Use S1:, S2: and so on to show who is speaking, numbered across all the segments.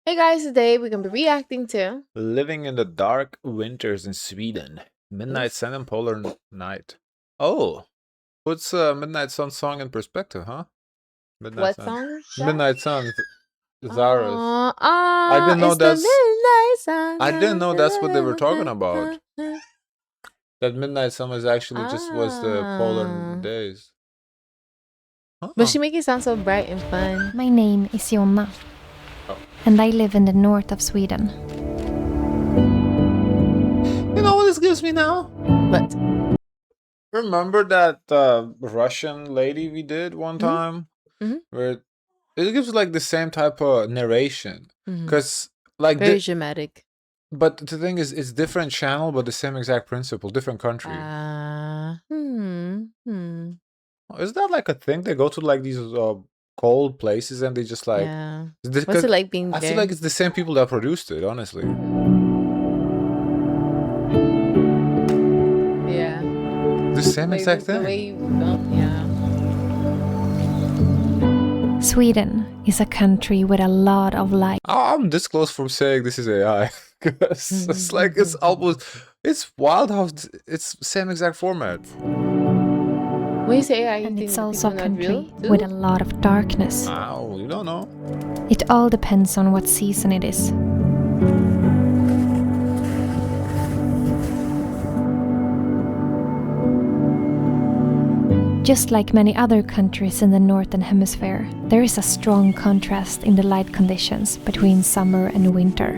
S1: Hey guys, today we're gonna be reacting to
S2: Living in the dark winters in Sweden. Midnight
S1: Oof.
S2: Sun and Polar Night. Oh, puts Midnight Sun song in perspective, huh? Midnight
S1: What
S2: Sun.
S1: song is that?
S2: Midnight Sun, Zara's. I
S1: Ah,
S2: didn't know
S1: it's the
S2: that's.
S1: midnight sun.
S2: I didn't know that's what they were talking about. That Midnight Sun was actually just was the polar
S1: Ah.
S2: days.
S1: But
S2: Huh.
S1: she make it sound so bright and fun.
S3: My name is Jonna,
S2: Oh.
S3: and I live in the north of Sweden.
S2: You know what this gives me now?
S1: But
S2: Remember that Russian lady we did one time? Where it gives like the same type of narration. Because like
S1: very dramatic.
S2: but the thing is, it's different channel, but the same exact principle, different country. Is that like a thing? They go to like these cold places and they just like.
S1: Yeah. What's it like being
S2: I
S1: there?
S2: feel like it's the same people that produced it, honestly.
S1: Yeah.
S2: The same
S1: Like
S2: exact
S1: the
S2: thing.
S1: way you film, yeah.
S3: Sweden is a country with a lot of light.
S2: I'm this close from saying this is AI. Because it's like it's wild how it's same exact format.
S1: When you say AI, you
S3: And
S1: think
S3: it's
S1: the
S3: also a
S1: people not real,
S3: country
S1: too?
S3: with a lot of darkness.
S2: Wow, you don't know.
S3: It all depends on what season it is. Just like many other countries in the northern hemisphere, there is a strong contrast in the light conditions between summer and winter.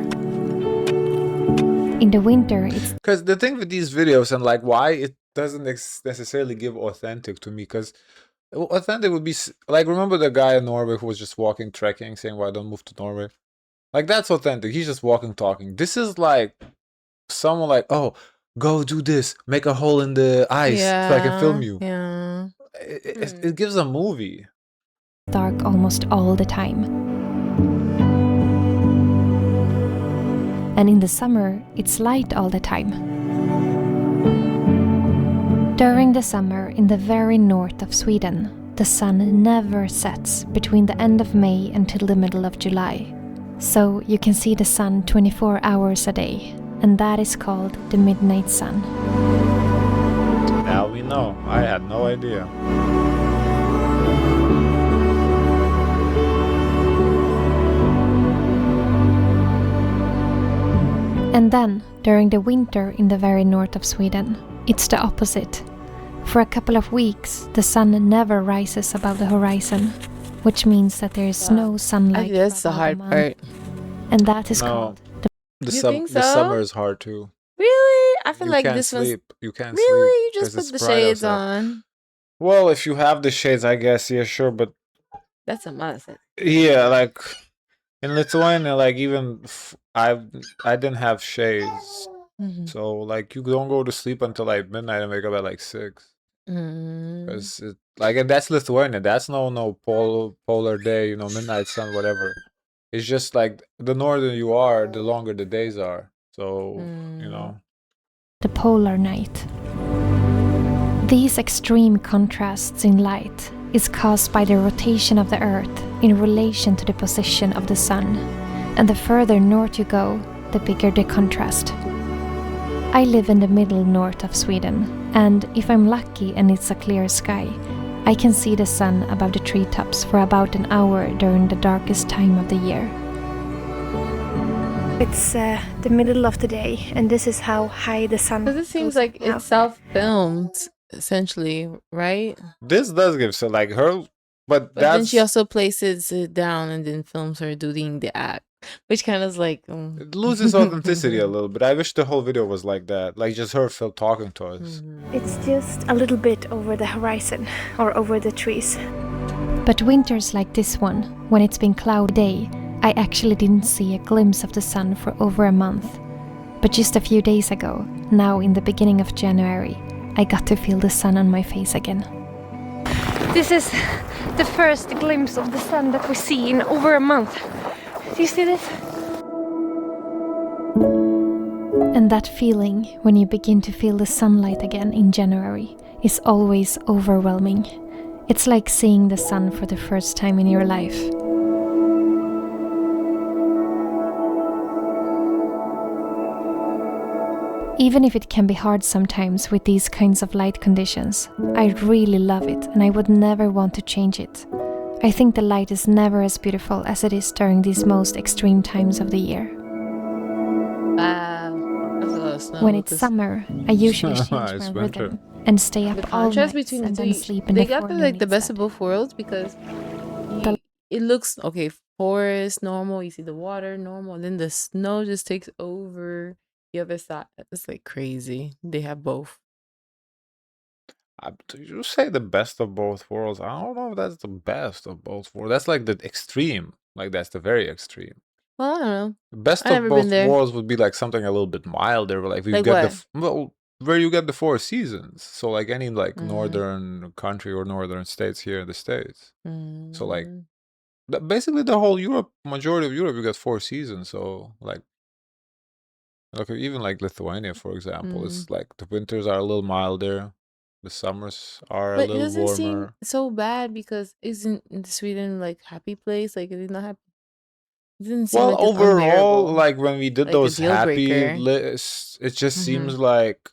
S3: In the winter, it's
S2: Because the thing with these videos and like why it doesn't necessarily give authentic to me, because authentic would be like, remember the guy in Norway who was just walking, trekking, saying, "Why don't move to Norway?" Like that's authentic. He's just walking, talking. This is like someone like, "Oh, go do this, make a hole in the ice so I can film you."
S1: Yeah.
S2: It gives a movie.
S3: dark almost all the time. And in the summer, it's light all the time. During the summer in the very north of Sweden, the sun never sets between the end of May until the middle of July. So you can see the sun 24 hours a day, and that is called the midnight sun.
S2: Now we know. I had no idea.
S3: And then, during the winter in the very north of Sweden, it's the opposite. For a couple of weeks, the sun never rises above the horizon, which means that there is no
S1: I
S3: sunlight.
S1: think that's
S3: for
S1: the
S3: about a
S1: hard
S3: month.
S1: part.
S3: And that is
S2: No.
S3: called
S2: The
S1: You think
S2: the
S1: so?
S2: summer is hard too.
S1: Really? I feel
S2: You
S1: like
S2: can't
S1: this was
S2: sleep. You can't
S1: really.
S2: sleep.
S1: You just
S2: 'cause
S1: put
S2: it's
S1: the
S2: bright
S1: shades
S2: outside.
S1: on.
S2: Well, if you have the shades, I guess, yeah, sure, but
S1: That's a must.
S2: yeah, like in Lithuania, like even I didn't have shades, so like you don't go to sleep until like midnight and wake up at like 6. Because and that's Lithuania. That's no polar day, you know, midnight sun, whatever. It's just like the northern you are, the longer the days are. So you know.
S3: the polar night. These extreme contrasts in light is caused by the rotation of the Earth in relation to the position of the Sun, and the further north you go, the bigger the contrast. I live in the middle north of Sweden, and if I'm lucky and it's a clear sky, I can see the sun above the treetops for about an hour during the darkest time of the year. It's the middle of the day, and this is how high the sun
S1: Because it seems like it's self-filmed, essentially, right?
S2: This does give so like her, but
S1: then
S2: that's
S1: she also places it down and then films her doing the act, which kind of is like
S2: it loses authenticity a little bit. I wish the whole video was like that, like just her talking to us.
S3: It's just a little bit over the horizon or over the trees. But winters like this one, when it's been cloudy day, I actually didn't see a glimpse of the sun for over a month. But just a few days ago, now in the beginning of January, I got to feel the sun on my face again. This is the first glimpse of the sun that we see in over a month. Do you see this? And that feeling when you begin to feel the sunlight again in January is always overwhelming. It's like seeing the sun for the first time in your life. Even if it can be hard sometimes with these kinds of light conditions, I really love it and I would never want to change it. I think the light is never as beautiful as it is during these most extreme times of the year.
S1: Wow. That's a lot of snow.
S3: When it's summer, I usually change my
S2: It's
S3: rhythm
S2: winter.
S3: and stay up
S1: The
S3: all
S1: contrast
S3: night
S1: between the
S3: and
S1: two,
S3: then sleep in
S1: they
S3: the
S1: got the
S3: forenoon
S1: best of
S3: instead.
S1: both worlds because it looks okay. Forest normal, you see the water normal, and then the snow just takes over the other side. It's like crazy. They have both.
S2: You say the best of both worlds. I don't know if that's the best of both worlds. That's like the extreme. Like that's the very extreme.
S1: Well, I don't know.
S2: The best
S1: I
S2: of
S1: never been
S2: both
S1: there.
S2: worlds would be like something a little bit milder, like you
S1: Like
S2: get
S1: what?
S2: well, where you get the four seasons. So like any like
S1: Mm,
S2: northern country or northern states here in the States. So like
S1: mm.
S2: basically the whole Europe, majority of Europe, you got four seasons. So like even like Lithuania, for example,
S1: Mm.
S2: it's like the winters are a little milder, the summers are a
S1: But it
S2: little
S1: doesn't seem
S2: warmer.
S1: so bad because isn't Sweden like happy place? Like it's not happy. It doesn't seem
S2: Well,
S1: like it's
S2: overall,
S1: unbearable,
S2: like when we did
S1: like a
S2: those
S1: deal
S2: happy
S1: breaker.
S2: lists, it just
S1: Mm-hmm.
S2: seems like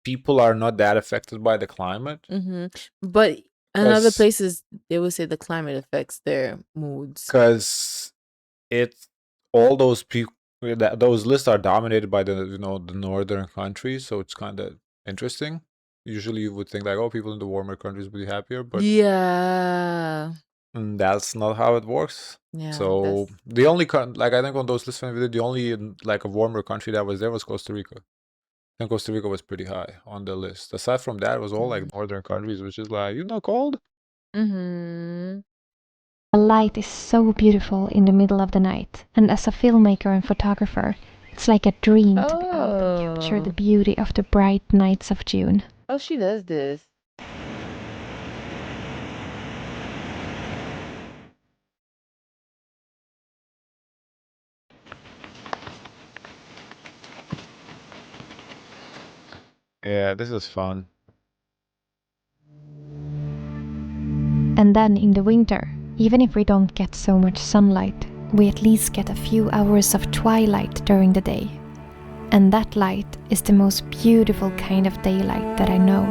S2: people are not that affected by the climate.
S1: Mm-hmm. But in other
S2: Because
S1: places, they would say the climate affects their moods.
S2: it's all those people that those lists are dominated by the northern countries, so it's kind of interesting. Usually, you would think like, oh, people in the warmer countries would be happier, but
S1: Yeah.
S2: that's not how it works.
S1: Yeah.
S2: So the only like I think on those lists when we did, the only like a warmer country that was there was Costa Rica. And Costa Rica was pretty high on the list. Aside from that, it was all like northern countries, which is like, cold.
S1: Mm-hmm.
S3: The light is so beautiful in the middle of the night, and as a filmmaker and photographer, it's like a dream to be out and capture the
S1: Oh.
S3: beauty of the bright nights of June.
S1: Oh, she does this.
S2: Yeah, this is fun.
S3: And then in the winter, even if we don't get so much sunlight, we at least get a few hours of twilight during the day. And that light is the most beautiful kind of daylight that I know.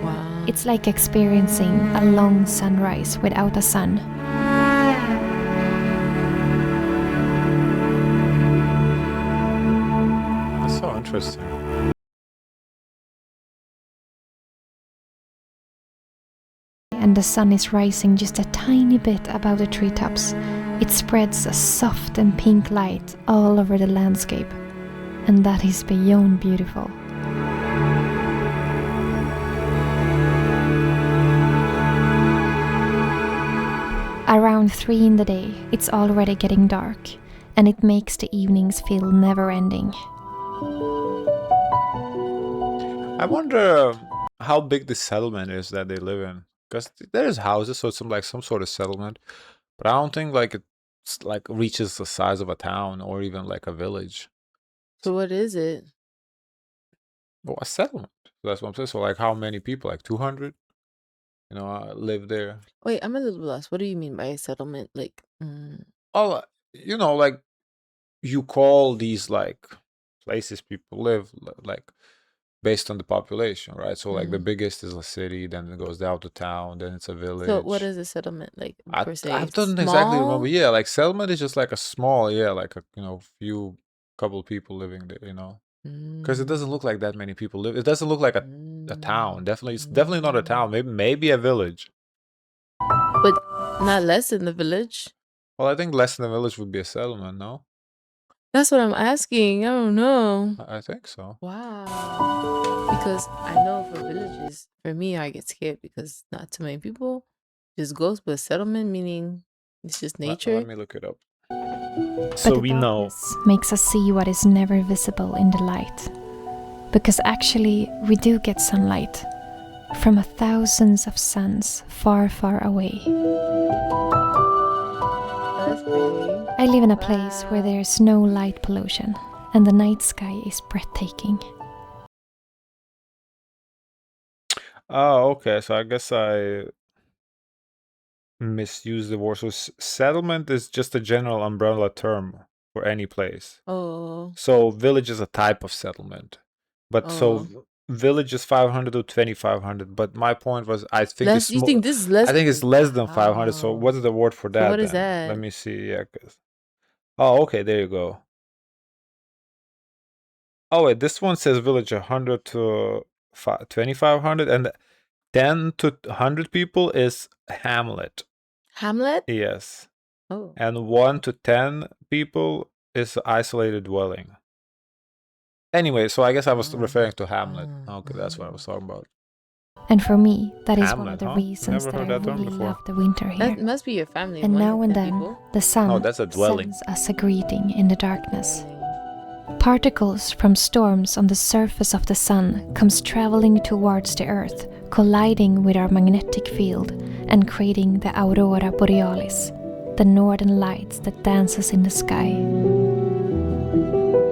S1: Wow.
S3: It's like experiencing a long sunrise without a sun.
S2: That's so interesting.
S3: And the sun is rising just a tiny bit above the treetops. It spreads a soft and pink light all over the landscape. And that is beyond beautiful. Around 3 in the day, it's already getting dark, and it makes the evenings feel never-ending.
S2: I wonder how big the settlement is that they live in. Because there's houses, so it's like some sort of settlement. But I don't think like it's like reaches the size of a town or even like a village.
S1: So what is it?
S2: Well, a settlement. That's what I'm saying. So like how many people? Like 200? Live there.
S1: Wait, I'm a little lost. What do you mean by a settlement? Like,
S2: Oh, like you call these like places people live like based on the population, right? So like the biggest is a city, then it goes down to town, then it's a
S1: so what
S2: village.
S1: is a settlement like
S2: I
S1: per se?
S2: I
S1: It's
S2: don't exactly remember.
S1: small.
S2: Yeah, like settlement is just like a small, yeah, like a few couple people living there, because it doesn't
S1: Mm,
S2: look like that many people live. It doesn't look like a town.
S1: mm,
S2: Definitely, it's definitely not a
S1: mm.
S2: town. Maybe a village.
S1: But not less than the village.
S2: Well, I think less than a village would be a settlement. No,
S1: That's what I'm asking. I don't know.
S2: I think so.
S1: Wow. Because I know for villages, for me, I get scared because not too many people just goes, but settlement meaning it's just
S2: Let
S1: nature.
S2: me look it up.
S3: But
S2: So
S3: the
S2: we know.
S3: darkness makes us see what is never visible in the light. Because actually, we do get sunlight from thousands of suns far, far away.
S1: That's pretty.
S3: I live in a place where there is no light pollution, and the night sky is breathtaking.
S2: Oh, okay. So I guess I misused the word. So settlement is just a general umbrella term for any place.
S1: Oh.
S2: So village is a type of settlement. But
S1: Oh.
S2: so village is 500 to 2,500. But my point was, I think
S1: Less. You think this is less?
S2: I think it's less than 500. So
S1: Wow.
S2: what's the word for
S1: So
S2: that
S1: what is
S2: then?
S1: that?
S2: Let me see. Yeah. Oh, okay. There you go. Oh wait, this one says village 100 to 2,500, and 10 to 100 people is hamlet.
S1: Hamlet?
S2: Yes.
S1: Oh.
S2: And 1 to 10 people is isolated dwelling. Anyway, so I guess I was referring to Hamlet. Okay, that's what I was talking about.
S3: And for me, that is one of
S2: Hamlet,
S3: the
S2: huh?
S3: reasons
S2: Never
S3: that I
S2: heard that term
S3: really
S2: before.
S3: love the winter here.
S1: That must be your family.
S3: And
S1: 1 to
S3: now and
S1: 10
S3: then,
S1: people.
S3: the sun
S2: No, that's a dwelling.
S3: sends us a greeting in the darkness. Particles from storms on the surface of the sun comes traveling towards the earth, colliding with our magnetic field and creating the aurora borealis, the northern lights that dances in the sky.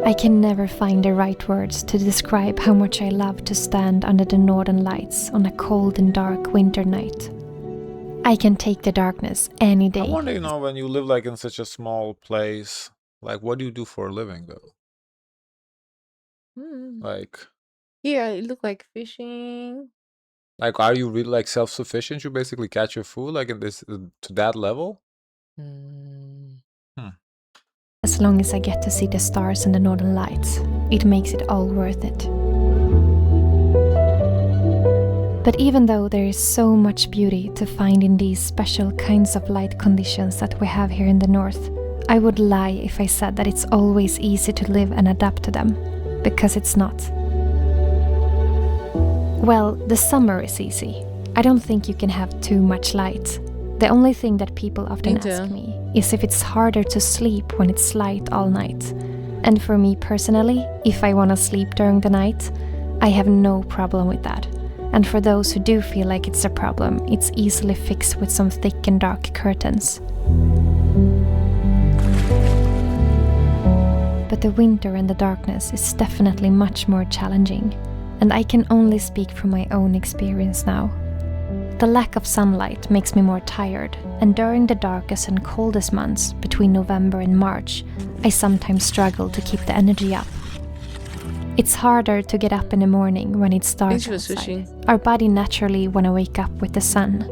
S3: I can never find the right words to describe how much I love to stand under the northern lights on a cold and dark winter night. I can take the darkness any day.
S2: I wonder, when you live like in such a small place, like what do you do for a living though? Like
S1: here, it looked like fishing.
S2: Like, are you really like self-sufficient? You basically catch your food like in this to that level?
S3: As long as I get to see the stars and the northern lights, it makes it all worth it. But even though there is so much beauty to find in these special kinds of light conditions that we have here in the north, I would lie if I said that it's always easy to live and adapt to them, because it's not. Well, the summer is easy. I don't think you can have too much light. The only thing that people often ask me is if it's harder to sleep when it's light all night. And for me personally, if I want to sleep during the night, I have no problem with that. And for those who do feel like it's a problem, it's easily fixed with some thick and dark curtains. But the winter and the darkness is definitely much more challenging, and I can only speak from my own experience now. The lack of sunlight makes me more tired, and during the darkest and coldest months, between November and March, I sometimes struggle to keep the energy up. It's harder to get up in the morning when it's dark outside. Our body naturally want to wake up with the sun.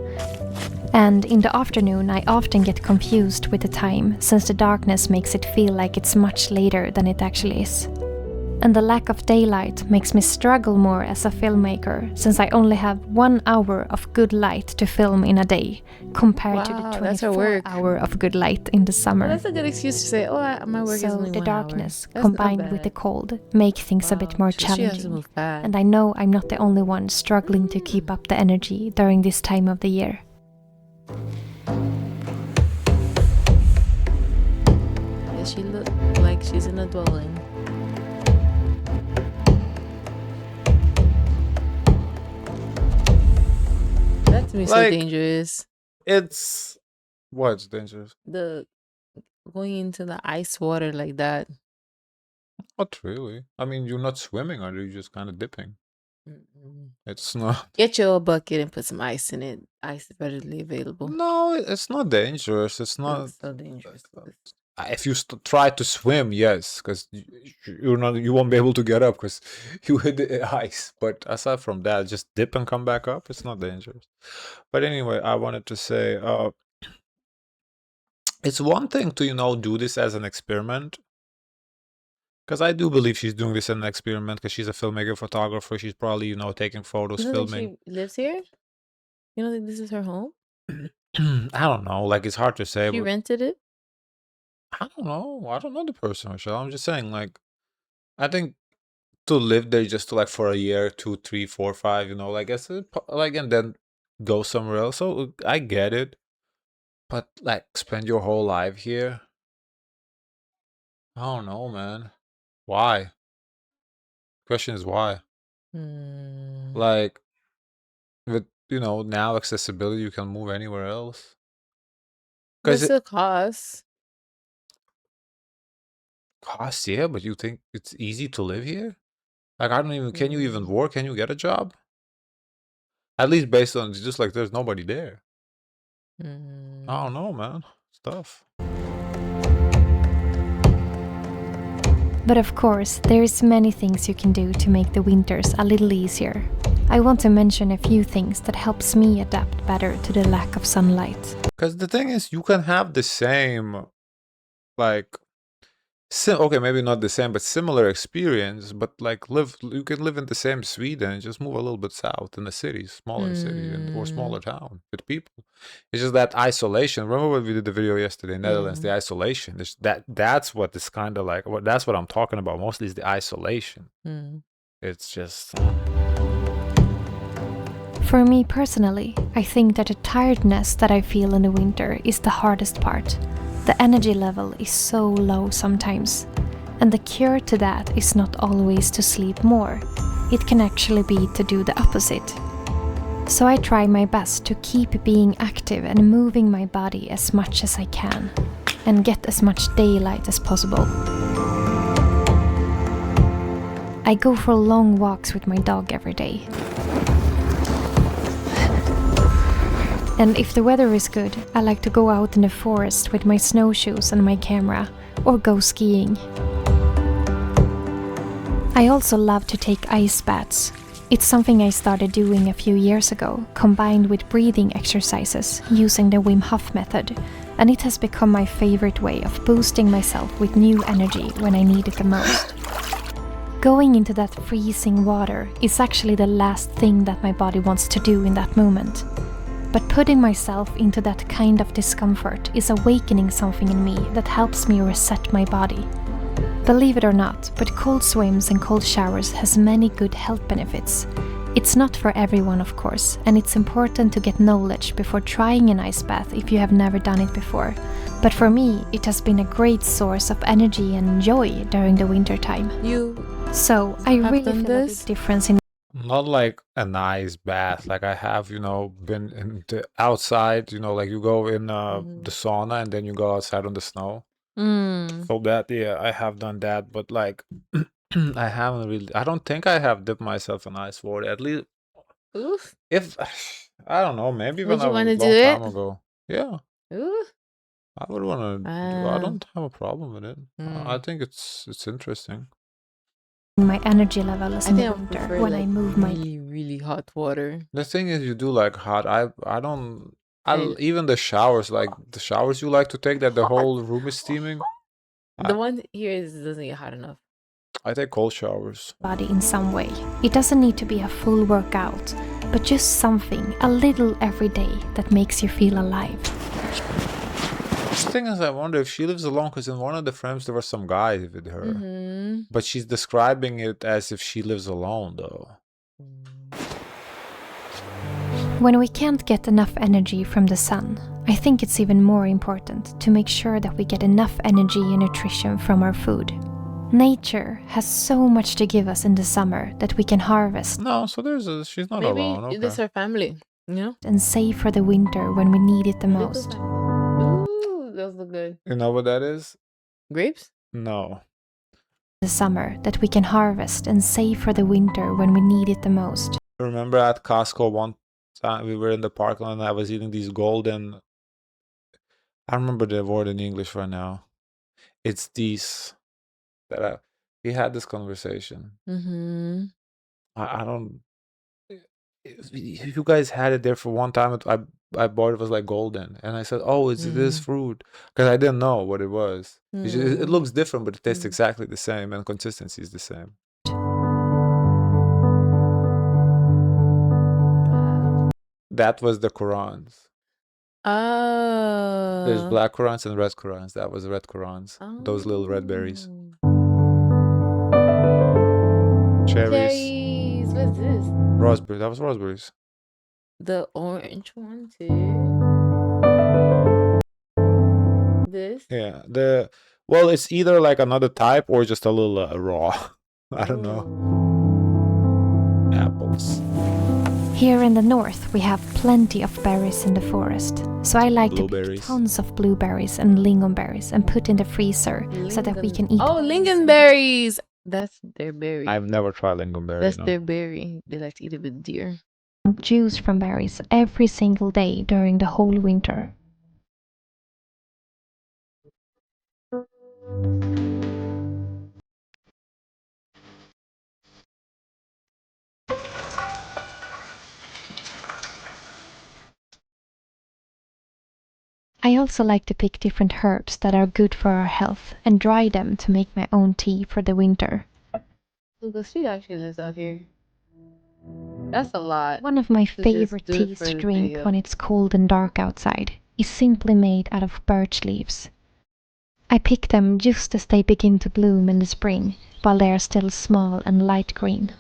S3: And in the afternoon, I often get confused with the time, since the darkness makes it feel like it's much later than it actually is. And the lack of daylight makes me struggle more as a filmmaker, since I only have 1 hour of good light to film in a day, compared to the 24-hour of good light in the summer.
S1: Well, that's a good excuse to say, my work is only 1 hour.
S3: So the darkness, combined with the cold, make things a bit more challenging. And I know I'm not the only one struggling to keep up the energy during this time of the year.
S1: Yeah, she looks like she's in a dwelling. That to me is so dangerous.
S2: What's dangerous?
S1: The going into the ice water like that.
S2: Not really. I mean, you're not swimming, are you? You're just kind of dipping. It's not.
S1: Get your bucket and put some ice in it. Ice is readily available.
S2: No, it's not dangerous. It's not.
S1: It's so dangerous.
S2: If you try to swim, yes, because you won't be able to get up because you hit the ice. But aside from that, just dip and come back up. It's not dangerous. But anyway, I wanted to say, it's one thing to do this as an experiment. Because I do believe she's doing this as an experiment because she's a filmmaker, photographer. She's probably, taking photos, filming.
S1: She lives here? You don't think this is her home?
S2: I don't know. Like, it's hard to say.
S1: She rented it?
S2: I don't know. I don't know the person, Michelle. I'm just saying, like, I think to live there just to, for a year, 2, 3, 4, 5, it's and then go somewhere else. So I get it. But, spend your whole life here? I don't know, man. Why? Question is why? Like, with, now accessibility, you can move anywhere else.
S1: What's the cost?
S2: Cost, yeah, but you think it's easy to live here? Like, I don't even, can you even work? Can you get a job? At least based on just there's nobody there. I don't know, man. It's tough.
S3: But of course, there is many things you can do to make the winters a little easier. I want to mention a few things that helps me adapt better to the lack of sunlight.
S2: Because the thing is, you can have the same, like, okay, maybe not the same, but similar experience, but like you can live in the same Sweden and just move a little bit south in a city, smaller city, or smaller town with people. It's just that isolation. Remember when we did the video yesterday in Netherlands, the isolation. That's what is kind of like, that's what I'm talking about. Mostly is the isolation. It's just...
S3: For me personally, I think that the tiredness that I feel in the winter is the hardest part. The energy level is so low sometimes, and the cure to that is not always to sleep more. It can actually be to do the opposite. So I try my best to keep being active and moving my body as much as I can, and get as much daylight as possible. I go for long walks with my dog every day. And if the weather is good, I like to go out in the forest with my snowshoes and my camera, or go skiing. I also love to take ice baths. It's something I started doing a few years ago, combined with breathing exercises using the Wim Hof method, and it has become my favorite way of boosting myself with new energy when I need it the most. Going into that freezing water is actually the last thing that my body wants to do in that moment. But putting myself into that kind of discomfort is awakening something in me that helps me reset my body. Believe it or not, but cold swims and cold showers has many good health benefits. It's not for everyone, of course, and it's important to get knowledge before trying an ice bath if you have never done it before. But for me, it has been a great source of energy and joy during the winter time. So I really feel a big difference in...
S2: Not like a nice bath, like I have, been in the outside, like you go in the sauna and then you go outside on the snow. So that, yeah, I have done that, but like I haven't really, I don't think I have dipped myself in ice water, at least.
S1: Oof.
S2: If, I don't know, maybe
S1: Would
S2: when I
S1: you
S2: was
S1: want
S2: a
S1: to do
S2: long
S1: it?
S2: time ago. Yeah.
S1: Oof.
S2: I would want to, I don't have a problem with it. I think it's interesting.
S3: my energy levels in the
S1: I
S3: winter
S1: prefer
S3: when
S1: like
S3: I move my...
S1: really hot water.
S2: The thing is, you do like hot. I don't. Even the showers, like the showers you like to take, that the whole room is steaming.
S1: The one here doesn't get hot enough.
S2: I take cold showers.
S3: Body in some way. It doesn't need to be a full workout, but just something, a little every day that makes you feel alive.
S2: The thing is, I wonder if she lives alone, because in one of the frames there was some guy with her. But she's describing it as if she lives alone, though.
S3: When we can't get enough energy from the sun, I think it's even more important to make sure that we get enough energy and nutrition from our food. Nature has so much to give us in the summer that we can harvest.
S2: No, so she's not alone.
S1: Maybe
S2: Okay.
S1: this is her family,
S3: and save for the winter when we need it the most.
S1: Ooh, those look good.
S2: You know what that is?
S1: Grapes?
S2: No.
S3: The summer that we can harvest and save for the winter when we need it the most.
S2: Remember at Costco one time we were in the park and I was eating these golden... I remember the word in English right now. It's these that we had this conversation. I don't... You guys had it there for one time. I bought it was like golden, and I said, "Oh, it's this fruit," because I didn't know what it was. It looks different, but it tastes exactly the same, and consistency is the same. That was the Qurans. There's black Qurans and red Qurans. That was red Qurans. Those little red berries. Cherries.
S1: What's this?
S2: Raspberry. That was raspberries.
S1: The orange one too. This?
S2: Yeah. Well, it's either like another type or just a little raw. I don't know. Apples.
S3: Here in the north, we have plenty of berries in the forest. So I like to pick tons of blueberries and lingonberries and put in the freezer so that we can eat.
S1: Oh, lingonberries! That's their berry.
S2: I've never tried lingonberry.
S1: That's their berry. They like to eat it with deer.
S3: Juice from berries every single day during the whole winter. I also like to pick different herbs that are good for our health and dry them to make my own tea for the winter.
S1: Look, she actually lives out here. That's a lot
S3: One of my
S1: to just
S3: favorite
S1: do it
S3: teas
S1: for
S3: to
S1: the
S3: drink
S1: video.
S3: when it's cold and dark outside is simply made out of birch leaves. I pick them just as they begin to bloom in the spring, while they are still small and light green.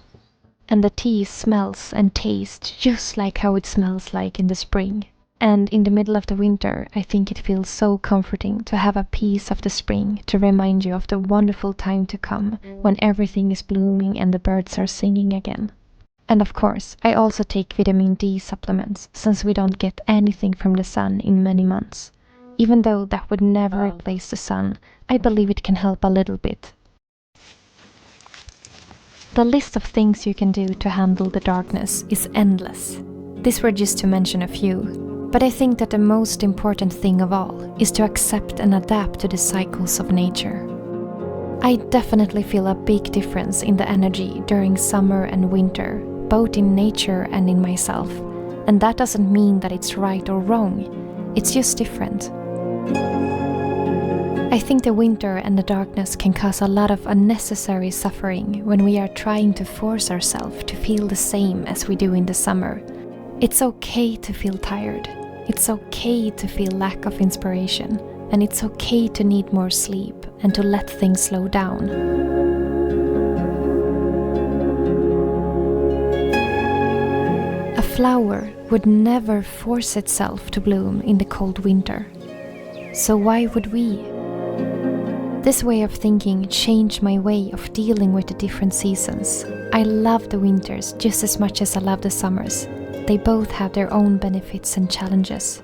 S3: And the tea smells and tastes just like how it smells like in the spring. And in the middle of the winter, I think it feels so comforting to have a piece of the spring to remind you of the wonderful time to come when everything is blooming and the birds are singing again. And of course, I also take vitamin D supplements since we don't get anything from the sun in many months. Even though that would never replace the sun, I believe it can help a little bit. The list of things you can do to handle the darkness is endless. These were just to mention a few, but I think that the most important thing of all is to accept and adapt to the cycles of nature. I definitely feel a big difference in the energy during summer and winter, both in nature and in myself. And that doesn't mean that it's right or wrong, it's just different. I think the winter and the darkness can cause a lot of unnecessary suffering when we are trying to force ourselves to feel the same as we do in the summer. It's okay to feel tired. It's okay to feel lack of inspiration. And it's okay to need more sleep and to let things slow down. A flower would never force itself to bloom in the cold winter. So why would we? This way of thinking changed my way of dealing with the different seasons. I love the winters just as much as I love the summers. They both have their own benefits and challenges.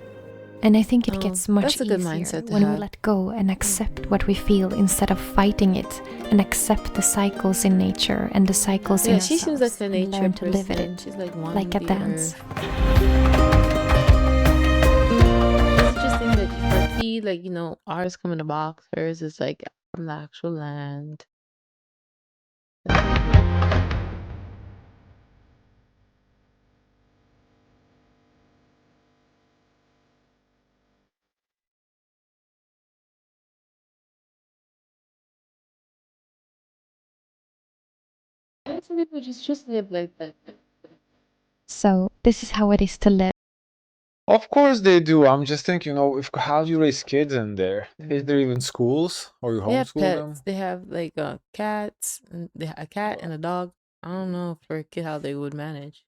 S3: And I think it gets much
S1: that's a good
S3: easier
S1: mindset to
S3: when we
S1: have.
S3: let go and accept what we feel instead of fighting it, and accept the cycles in nature and the cycles in
S1: Yeah,
S3: ourselves,
S1: she seems like a
S3: and
S1: nature
S3: learn to live with
S1: person.
S3: it,
S1: She's like
S3: like a
S1: the
S3: dance.
S1: earth. It's interesting that for tea, like, you know, ours come in a box. Hers is like from the actual land. Some people just live like that.
S3: So this is how it is to live.
S2: Of course they do. I'm just thinking, if how do you raise kids in there? Is there even schools or you
S1: They have
S2: homeschool
S1: pets.
S2: them?
S1: They have like cats, and a cat and a dog. I don't know for a kid how they would manage.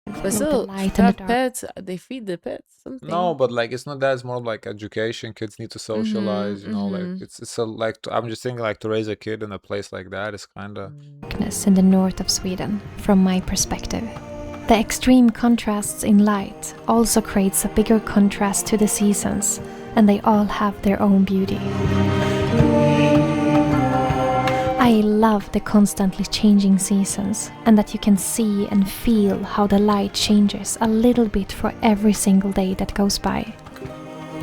S1: But
S3: With the
S1: still,
S3: light
S1: to
S3: and the
S1: have
S3: dark.
S1: pets, they feed the pets
S2: No,
S1: something.
S2: but like it's not that. It's more like education. Kids need to socialize. Like it's a like. I'm just thinking like to raise a kid in a place like that is kind of.
S3: Darkness in the north of Sweden, from my perspective. The extreme contrasts in light also creates a bigger contrast to the seasons, and they all have their own beauty. I love the constantly changing seasons, and that you can see and feel how the light changes a little bit for every single day that goes by.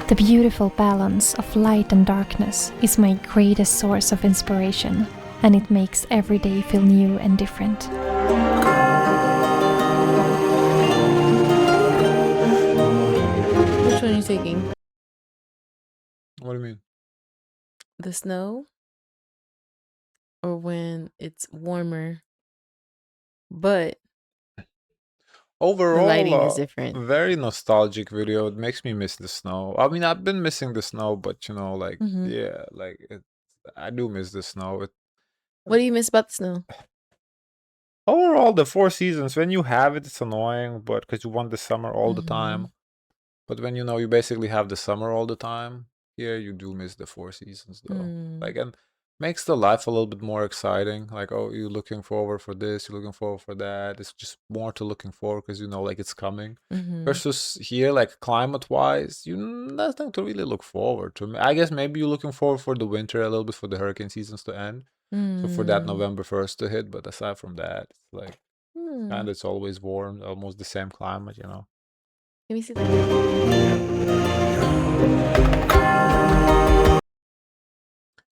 S3: The beautiful balance of light and darkness is my greatest source of inspiration, and it makes every day feel new and different.
S1: Which one are you taking?
S2: What do you mean?
S1: The snow, or when it's warmer, but the
S2: Overall,
S1: lighting is different?
S2: very nostalgic video. It makes me miss the snow. I mean, I've been missing the snow, but like, yeah, like I do miss the snow.
S1: What do you miss about the snow?
S2: Overall, the 4 seasons, when you have it, it's annoying, but because you want the summer all the time. But when you basically have the summer all the time, yeah, you do miss the 4 seasons though. Like, and makes the life a little bit more exciting. Like, oh, you're looking forward for this, you're looking forward for that. It's just more to looking forward because like it's coming. Versus here, like climate-wise, you nothing to really look forward to. I guess maybe you're looking forward for the winter a little bit for the hurricane seasons to end. So for that November 1st to hit, but aside from that, it's like kind of it's always warm, almost the same climate.
S1: Let me see that.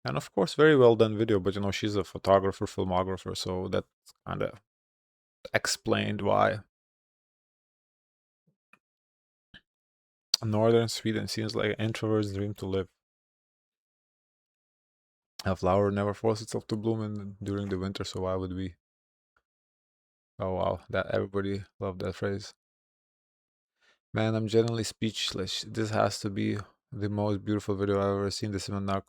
S2: And of course, very well done video, but she's a photographer, filmographer, so that's kind of explained why. Northern Sweden seems like an introvert's dream to live. A flower never forces itself to bloom during the winter, so why would we? Oh wow, that everybody loved that phrase. Man, I'm genuinely speechless. This has to be the most beautiful video I've ever seen. The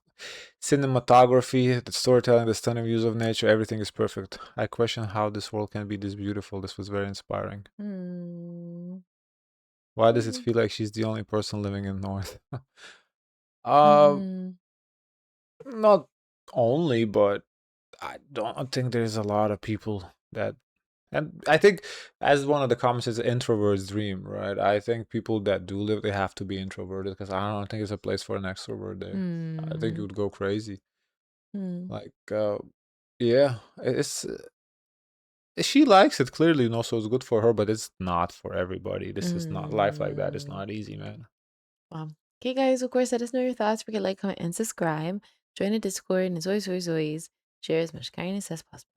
S2: cinematography, the storytelling, the stunning views of nature, everything is perfect. I question how this world can be this beautiful. This was very inspiring. Why does it feel like she's the only person living in North? Not only, but I don't think there's a lot of people that, and I think as one of the comments is introvert's dream, right? I think people that do live, they have to be introverted because I don't think it's a place for an extrovert there. I think you would go crazy. Like, yeah, she likes it clearly, so it's good for her, but it's not for everybody. This is not life like that. It's not easy, man.
S1: Wow. Okay, guys, of course, let us know your thoughts. Forget like, comment, and subscribe. Join the Discord, and as always, share as much kindness as possible.